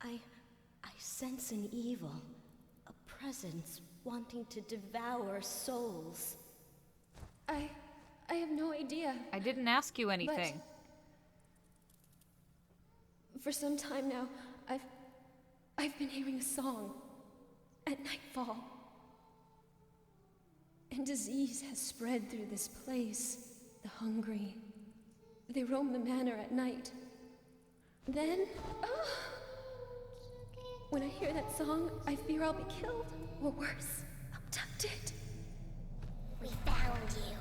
I sense an evil, a presence wanting to devour souls. I have no idea. I didn't ask you anything. But for some time now, I've been hearing a song at nightfall. And disease has spread through this place. The hungry, they roam the manor at night. Then, when I hear that song, I fear I'll be killed, or worse, abducted. We found you.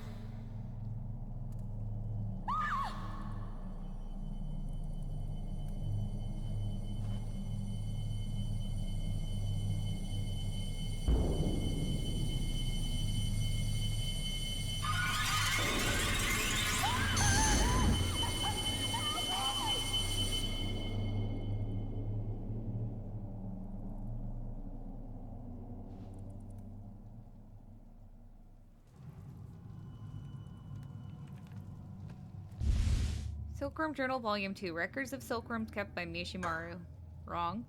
Silkworm Journal Volume 2. Records of silkworms kept by Mishimaru. Wrong.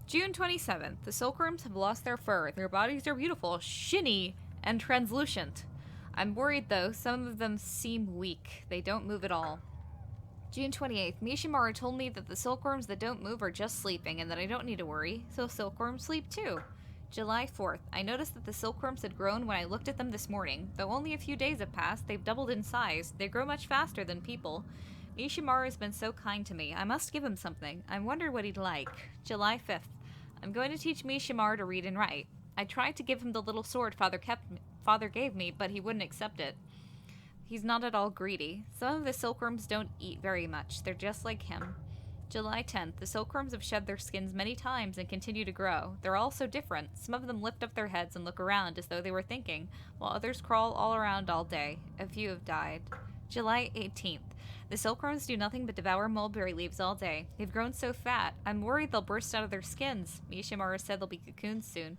June 27th. The silkworms have lost their fur. Their bodies are beautiful, shiny, and translucent. I'm worried though. Some of them seem weak. They don't move at all. June 28th. Mishimaru told me that the silkworms that don't move are just sleeping and that I don't need to worry, so silkworms sleep too. July 4th. I noticed that the silkworms had grown when I looked at them this morning. Though only a few days have passed, they've doubled in size. They grow much faster than people. Mishimaru has been so kind to me. I must give him something. I wonder what he'd like. July 5th. I'm going to teach Mishimaru to read and write. I tried to give him the little sword Father gave me, but he wouldn't accept it. He's not at all greedy. Some of the silkworms don't eat very much. They're just like him. July 10th. The silkworms have shed their skins many times and continue to grow. They're all so different. Some of them lift up their heads and look around as though they were thinking, while others crawl all around all day. A few have died. July 18th. The silkworms do nothing but devour mulberry leaves all day. They've grown so fat, I'm worried they'll burst out of their skins. Mishimaru said they'll be cocoons soon.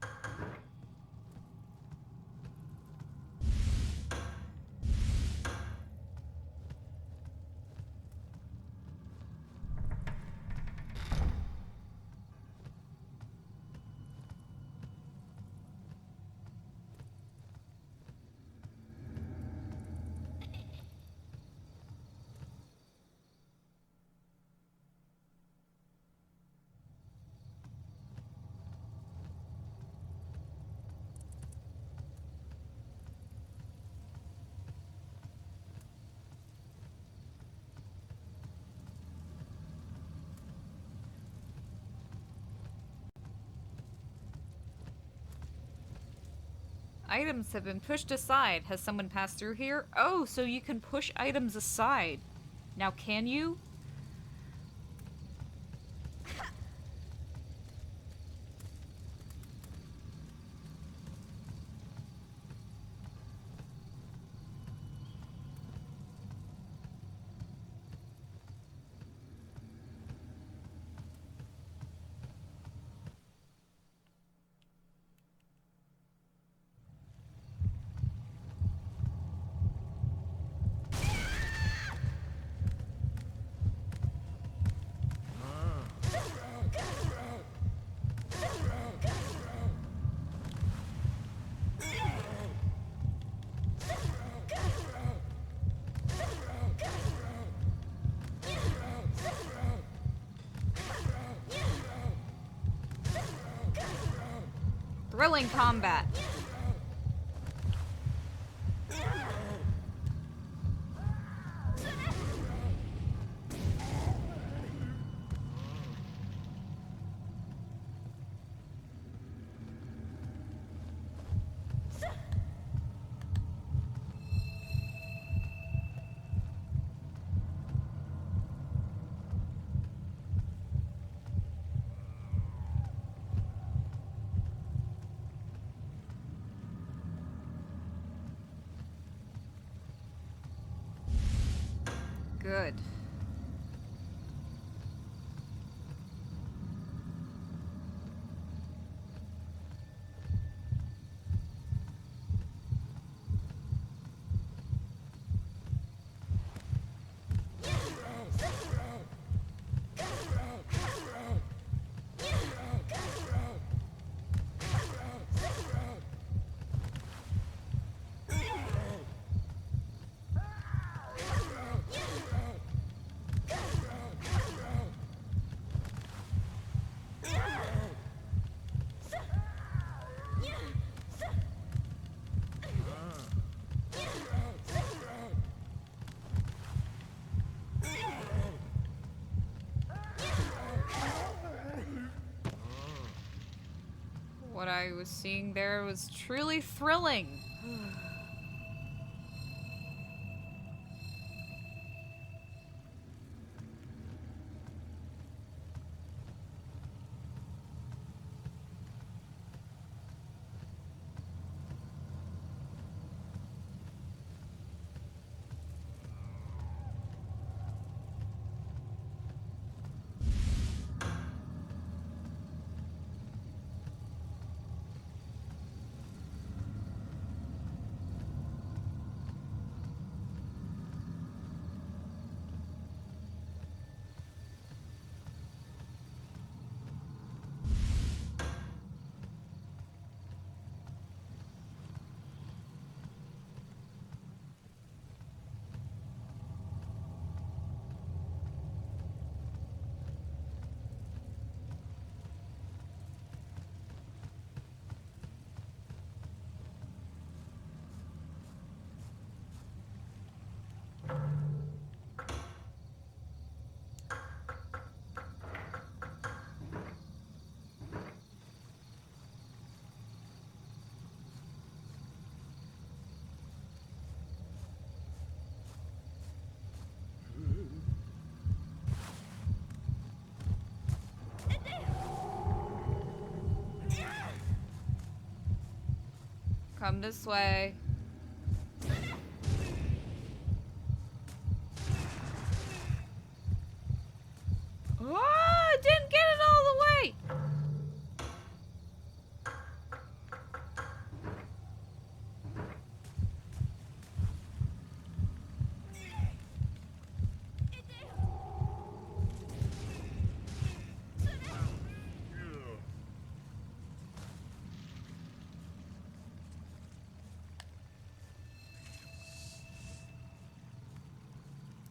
Items have been pushed aside. Has someone passed through here? Oh, so you can push items aside. Now, can you? Thrilling combat. Good. What I was seeing there was truly thrilling. Come this way. Oh, didn't get it all the way.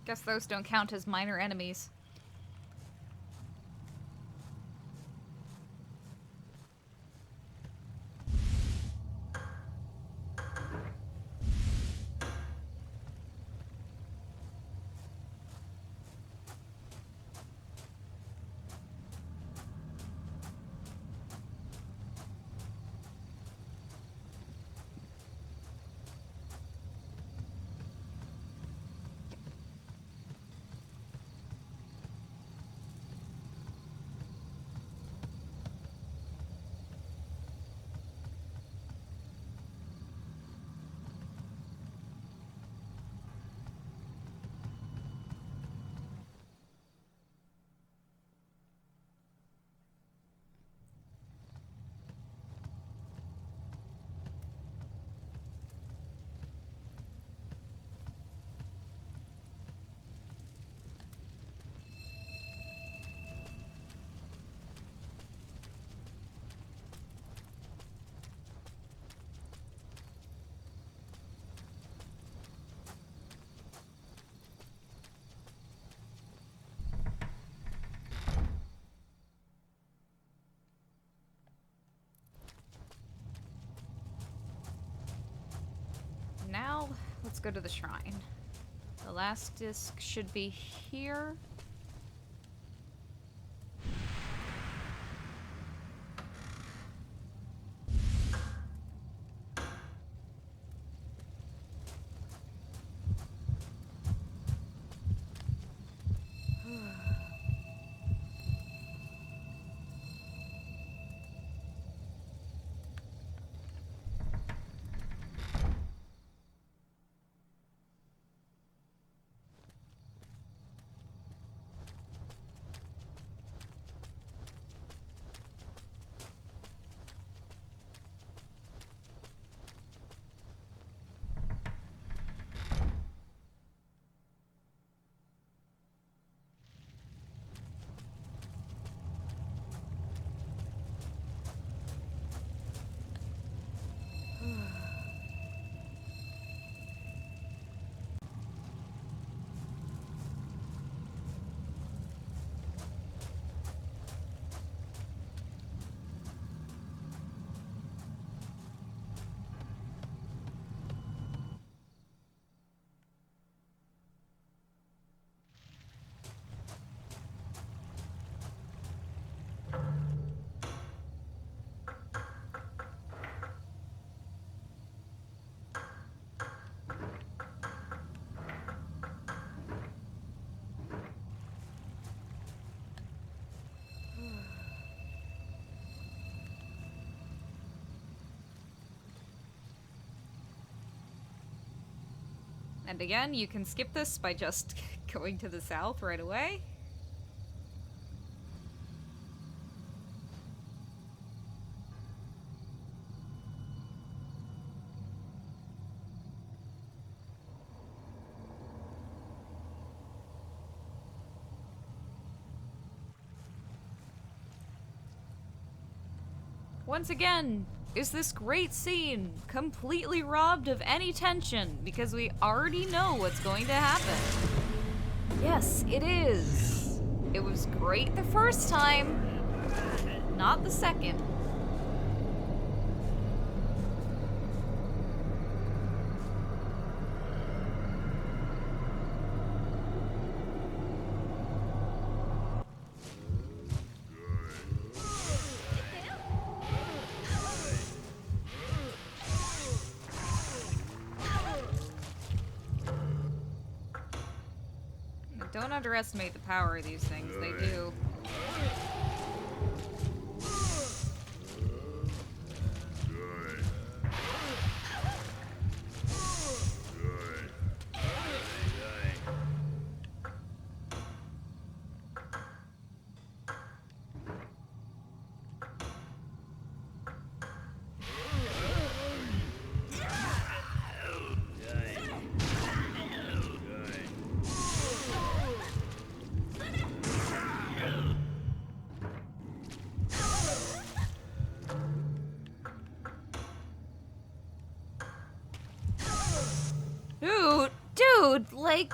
Guess those don't count as minor enemies. Now, let's go to the shrine. The last disc should be here. And again, you can skip this by just going to the south right away. Once again, is this great scene completely robbed of any tension because we already know what's going to happen? Yes, it is. It was great the first time, not the second. Don't underestimate the power of these things, they do. Dude, like...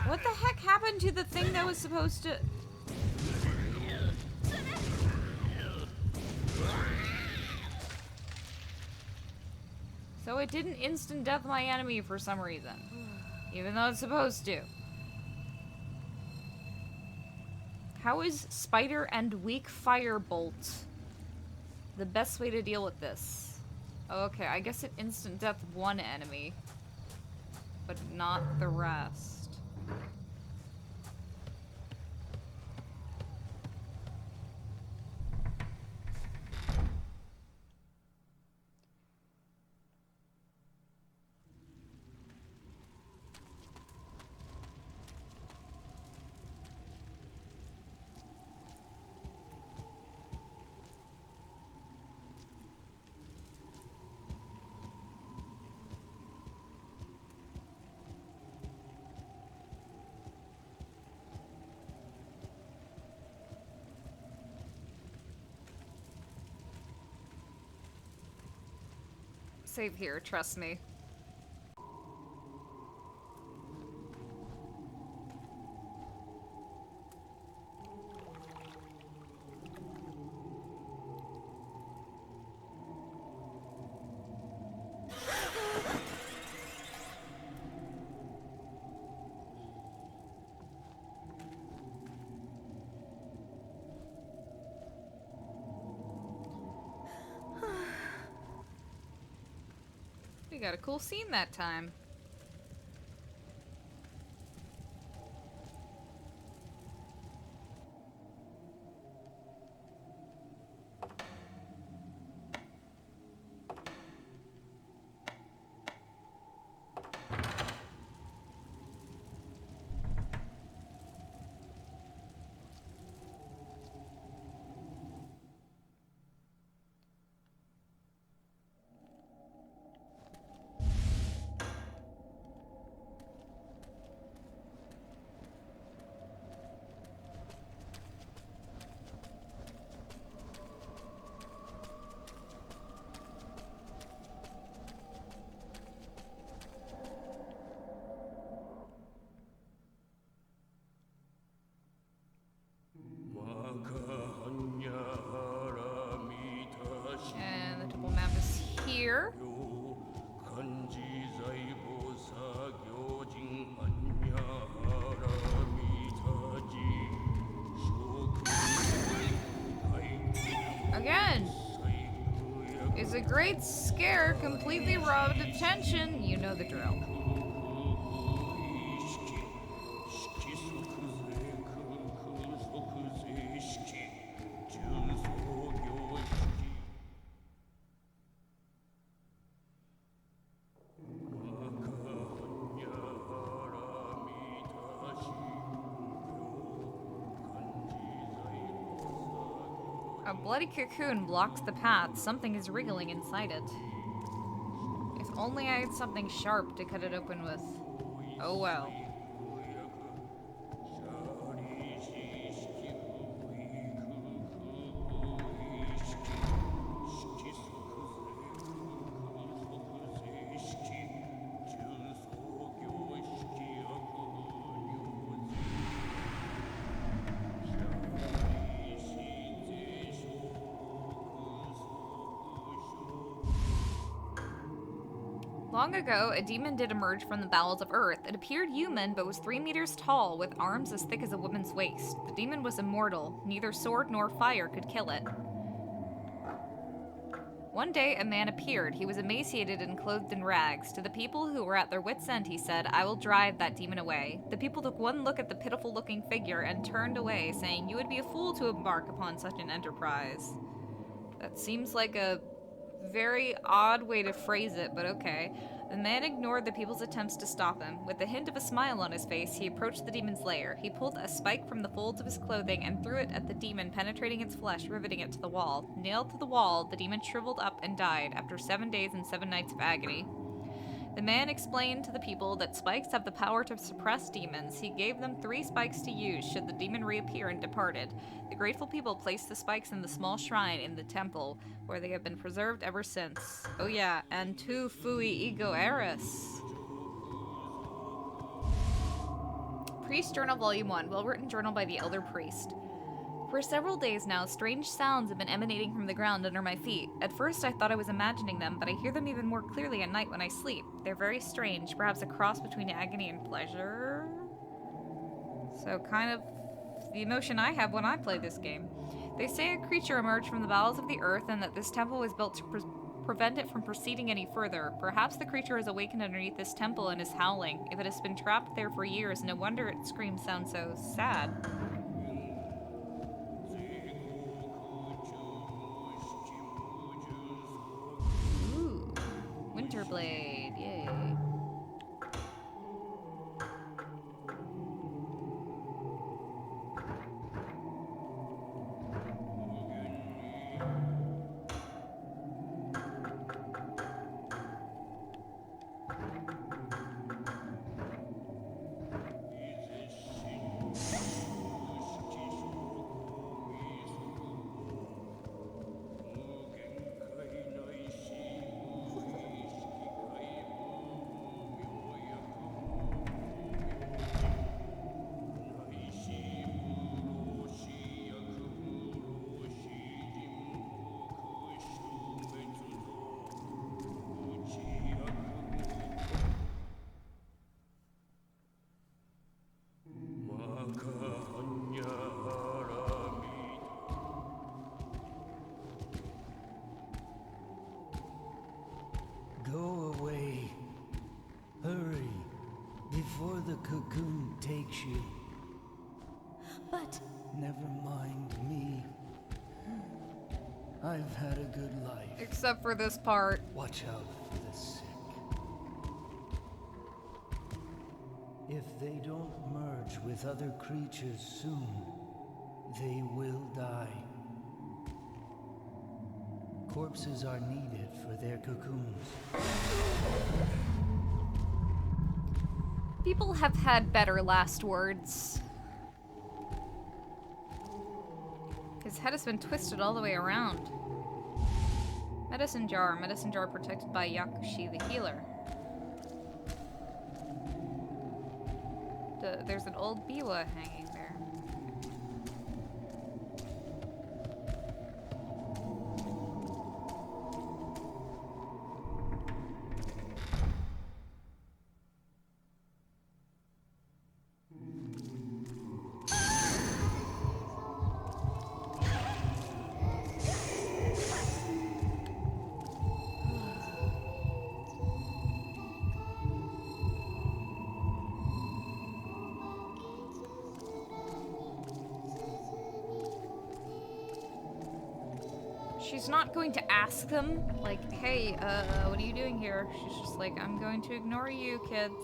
What the heck happened to the thing that was supposed to... So it didn't instant death my enemy for some reason. Even though it's supposed to. How is spider and weak firebolt the best way to deal with this? Okay, I guess it instant death one enemy, but not the rest. Save here, trust me. We got a cool scene that time. great scare completely robbed attention. You know the drill. A bloody cocoon blocks the path. Something is wriggling inside it. If only I had something sharp to cut it open with. Oh well. Long ago, a demon did emerge from the bowels of Earth. It appeared human, but was 3 meters tall, with arms as thick as a woman's waist. The demon was immortal. Neither sword nor fire could kill it. One day, a man appeared. He was emaciated and clothed in rags. To the people who were at their wits' end, he said, "I will drive that demon away." The people took one look at the pitiful-looking figure and turned away, saying, "You would be a fool to embark upon such an enterprise." That seems like a very odd way to phrase it, but okay. The man ignored the people's attempts to stop him. With a hint of a smile on his face, he approached the demon's lair. He pulled a spike from the folds of his clothing and threw it at the demon, penetrating its flesh, riveting it to the wall. Nailed to the wall, the demon shriveled up and died after 7 days and 7 nights of agony. The man explained to the people that spikes have the power to suppress demons. He gave them 3 spikes to use should the demon reappear and departed. The grateful people placed the spikes in the small shrine in the temple, where they have been preserved ever since. Oh yeah, and tu fui ego eris. Priest Journal Volume 1, well-written journal by the Elder Priest. For several days now, strange sounds have been emanating from the ground under my feet. At first I thought I was imagining them, but I hear them even more clearly at night when I sleep. They're very strange, perhaps a cross between agony and pleasure? So kind of the emotion I have when I play this game. They say a creature emerged from the bowels of the earth and that this temple was built to prevent it from proceeding any further. Perhaps the creature has awakened underneath this temple and is howling. If it has been trapped there for years, no wonder its screams sound so sad. Ooh, Winterblade, yay. Go away. Hurry, before the cocoon takes you. But Never mind me. I've had a good life. Except for this part. Watch out for the sick. If they don't merge with other creatures soon, they will die. Corpses are needed for their cocoons. People have had better last words. His head has been twisted all the way around. Medicine jar protected by Yakushi the healer. There's an old biwa hanging there. she's not going to ask them, like, hey, what are you doing here? She's just like, I'm going to ignore you, kids.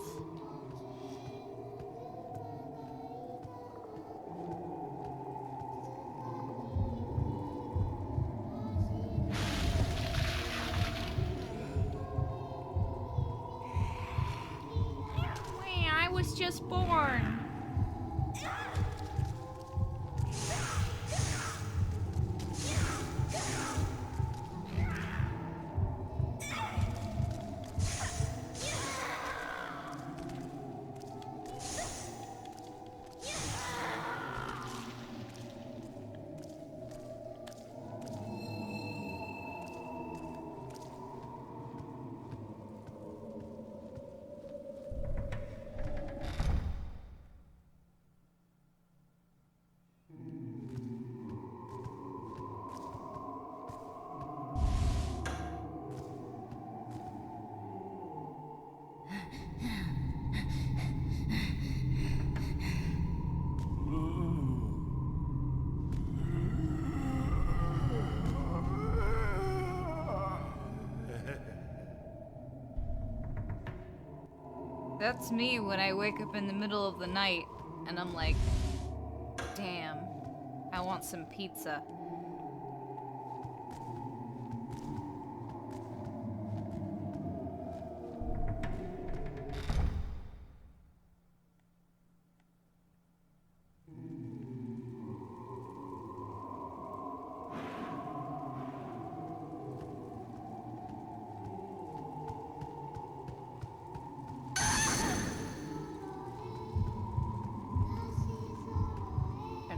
I was just born. That's me when I wake up in the middle of the night and I'm like, damn, I want some pizza.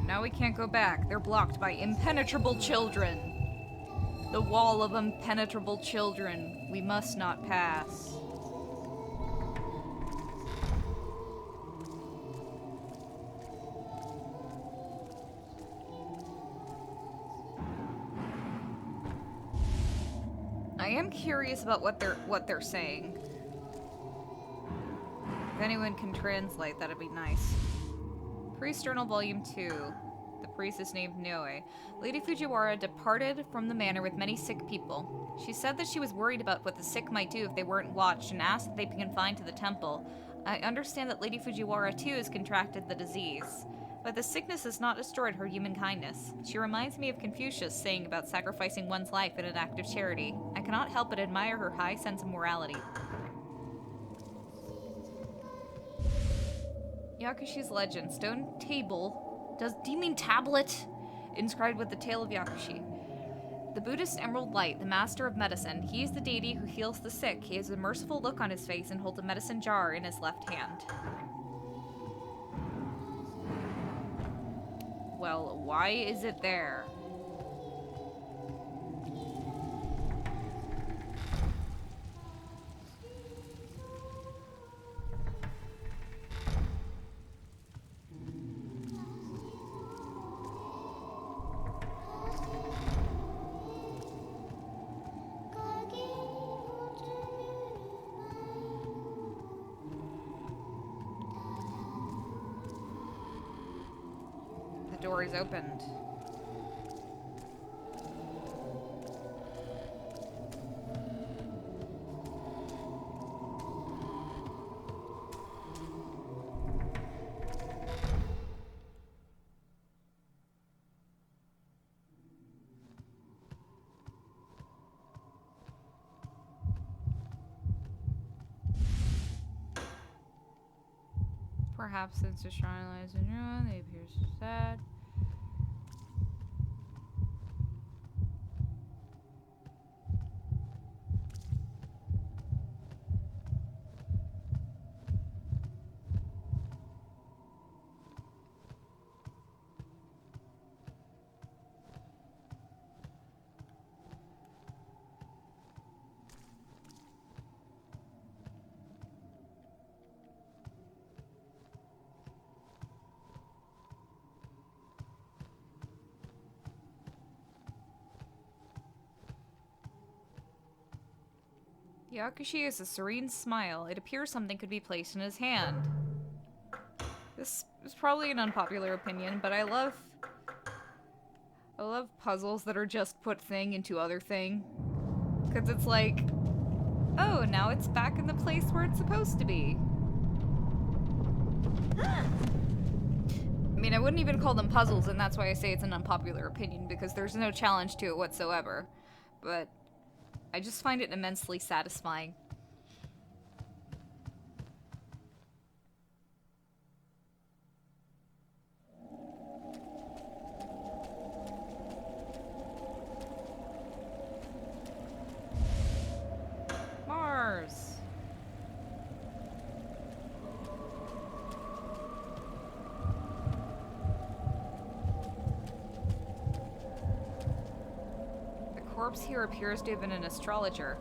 Now we can't go back. They're blocked by impenetrable children. The wall of impenetrable children. We must not pass. I am curious about what they're saying. If anyone can translate, that'd be nice. Priest Journal Volume 2. The priest is named Nyoei. Lady Fujiwara departed from the manor with many sick people. She said that she was worried about what the sick might do if they weren't watched and asked that they be confined to the temple. I understand that Lady Fujiwara too has contracted the disease, but the sickness has not destroyed her human kindness. She reminds me of Confucius saying about sacrificing one's life in an act of charity. I cannot help but admire her high sense of morality. Yakushi's legend. Stone table. Do you mean tablet? Inscribed with the tale of Yakushi. The Buddhist emerald light, the master of medicine. He is the deity who heals the sick. He has a merciful look on his face and holds a medicine jar in his left hand. Well, why is it there? The door is opened. Perhaps since the shrine lies in ruin, they appear so sad. Yakushi has a serene smile. It appears something could be placed in his hand. This is probably an unpopular opinion, but I love I love puzzles that are just put thing into other thing. Because it's like, oh, now it's back in the place where it's supposed to be. I mean, I wouldn't even call them puzzles, and that's why I say it's an unpopular opinion, because there's no challenge to it whatsoever. But I just find it immensely satisfying. Mars! The corpse here appears to have been an astrologer.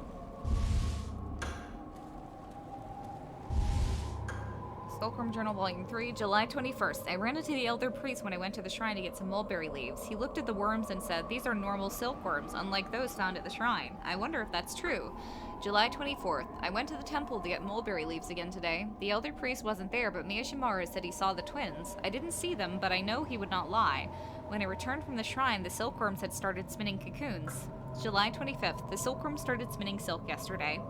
Silkworm Journal Volume 3, July 21st. I ran into the elder priest when I went to the shrine to get some mulberry leaves. He looked at the worms and said, "These are normal silkworms, unlike those found at the shrine. I wonder if that's true." July 24th. I went to the temple to get mulberry leaves again today. The elder priest wasn't there, but Miyashimaru said he saw the twins. I didn't see them, but I know he would not lie. When I returned from the shrine, the silkworms had started spinning cocoons. July 25th. The silkworms started spinning silk yesterday.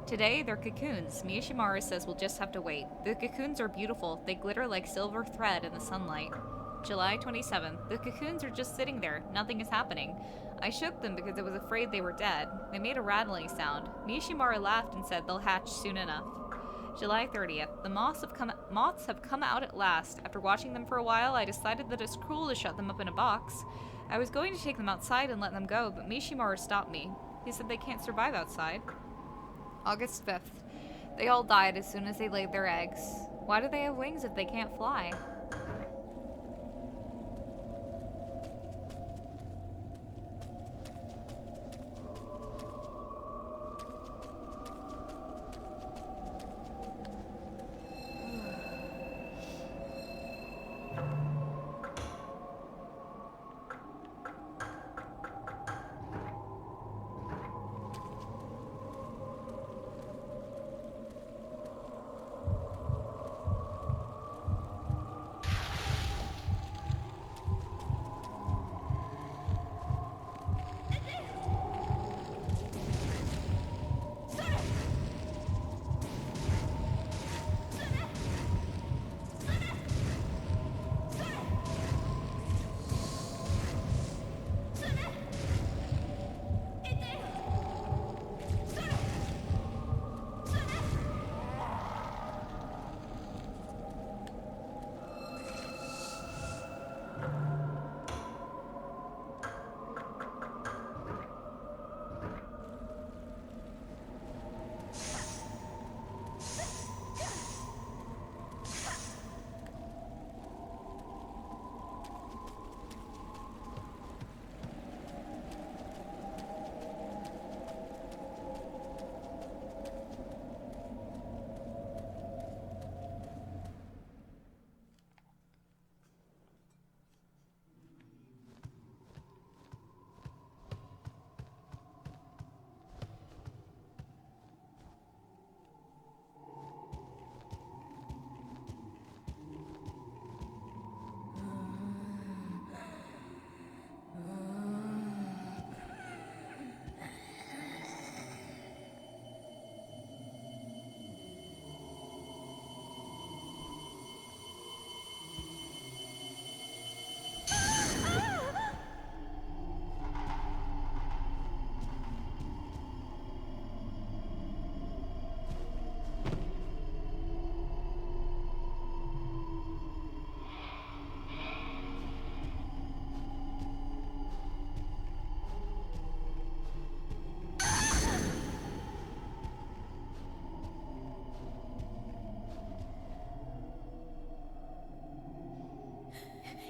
Today, they're cocoons. Miyashimaru says we'll just have to wait. The cocoons are beautiful. They glitter like silver thread in the sunlight. July 27th. The cocoons are just sitting there. Nothing is happening. I shook them because I was afraid they were dead. They made a rattling sound. Miyashimaru laughed and said they'll hatch soon enough. July 30th. The moths have come out at last. After watching them for a while, I decided that it's cruel to shut them up in a box. I was going to take them outside and let them go, but Miyashimaru stopped me. He said they can't survive outside. August 5th. They all died as soon as they laid their eggs. Why do they have wings if they can't fly?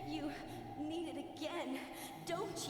You need it again, don't